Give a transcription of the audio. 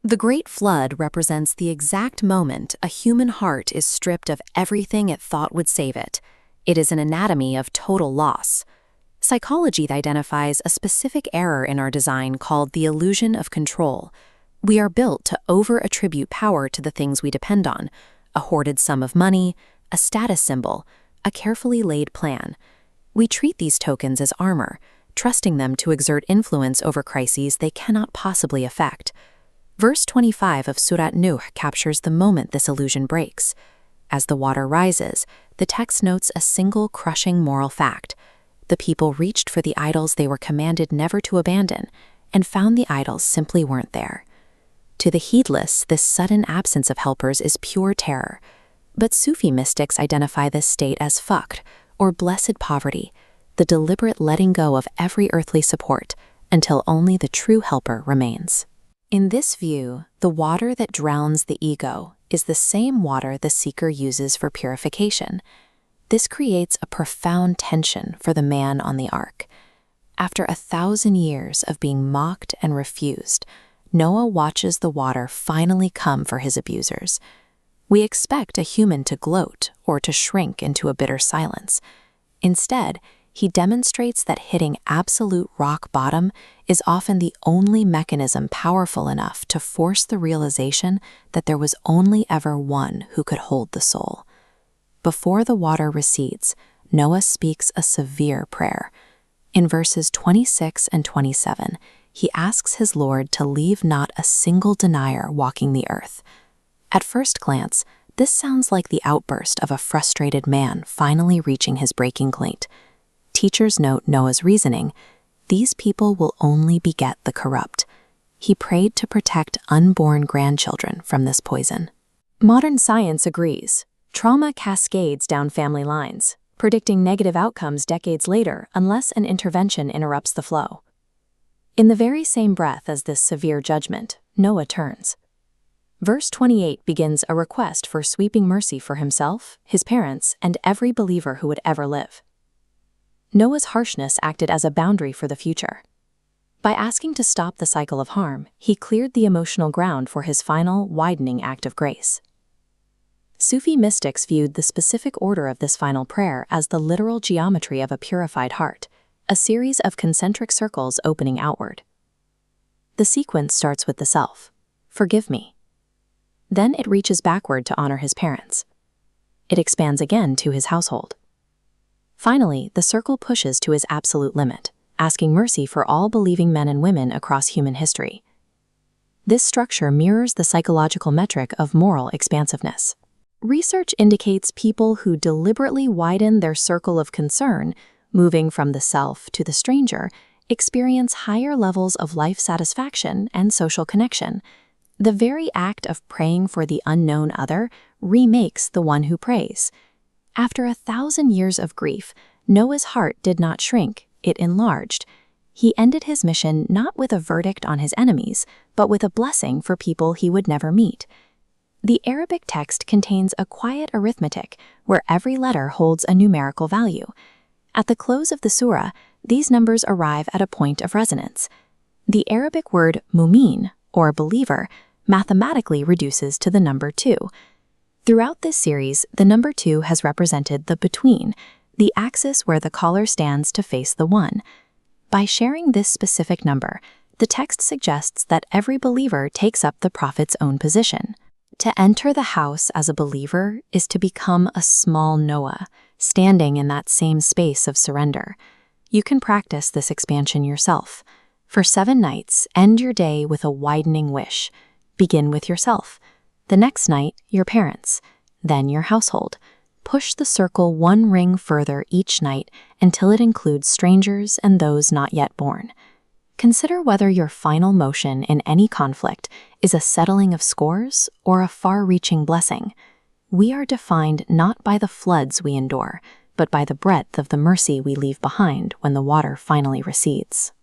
The Great Flood represents the exact moment a human heart is stripped of everything it thought would save it. It is an anatomy of total loss. Psychology identifies a specific error in our design called the illusion of control. We are built to over-attribute power to the things we depend on: a hoarded sum of money, a status symbol, a carefully laid plan. We treat these tokens as armor, trusting them to exert influence over crises they cannot possibly affect. Verse 25 of Sūrat captures the moment this illusion breaks. As the water rises, the text notes a single crushing moral fact. The people reached for the idols they were commanded never to abandon, and found the idols simply weren't there. To the heedless, this sudden absence of helpers is pure terror. But Sufi mystics identify this state as faqr, or blessed poverty, the deliberate letting go of every earthly support until only the true helper remains. In this view, the water that drowns the ego is the same water the seeker uses for purification. This creates a profound tension for the man on the ark. After 1,000 years of being mocked and refused, Noah watches the water finally come for his abusers. We expect a human to gloat or to shrink into a bitter silence. Instead, he demonstrates that hitting absolute rock bottom is often the only mechanism powerful enough to force the realization that there was only ever one who could hold the soul. Before the water recedes, Noah speaks a severe prayer. In verses 26 and 27, he asks his Lord to leave not a single denier walking the earth. At first glance, this sounds like the outburst of a frustrated man finally reaching his breaking point. Teachers note Noah's reasoning: these people will only beget the corrupt. He prayed to protect unborn grandchildren from this poison. Modern science agrees. Trauma cascades down family lines, predicting negative outcomes decades later unless an intervention interrupts the flow. In the very same breath as this severe judgment, Noah turns. Verse 28 begins a request for sweeping mercy for himself, his parents, and every believer who would ever live. Noah's harshness acted as a boundary for the future. By asking to stop the cycle of harm, he cleared the emotional ground for his final, widening act of grace. Sufi mystics viewed the specific order of this final prayer as the literal geometry of a purified heart, a series of concentric circles opening outward. The sequence starts with the self: forgive me. Then it reaches backward to honor his parents. It expands again to his household. Finally, the circle pushes to his absolute limit, asking mercy for all believing men and women across human history. This structure mirrors the psychological metric of moral expansiveness. Research indicates people who deliberately widen their circle of concern, moving from the self to the stranger, experience higher levels of life satisfaction and social connection. The very act of praying for the unknown other remakes the one who prays. After 1,000 years of grief, Noah's heart did not shrink, it enlarged. He ended his mission not with a verdict on his enemies, but with a blessing for people he would never meet. The Arabic text contains a quiet arithmetic where every letter holds a numerical value. At the close of the surah, these numbers arrive at a point of resonance. The Arabic word mu'min, or believer, mathematically reduces to the number 2. Throughout this series, the number 2 has represented the between, the axis where the caller stands to face the 1. By sharing this specific number, the text suggests that every believer takes up the prophet's own position. To enter the house as a believer is to become a small Noah, standing in that same space of surrender. You can practice this expansion yourself. For 7 nights, end your day with a widening wish. Begin with yourself. The next night, your parents, then your household. Push the circle 1 ring further each night until it includes strangers and those not yet born. Consider whether your final motion in any conflict is a settling of scores or a far-reaching blessing. We are defined not by the floods we endure, but by the breadth of the mercy we leave behind when the water finally recedes.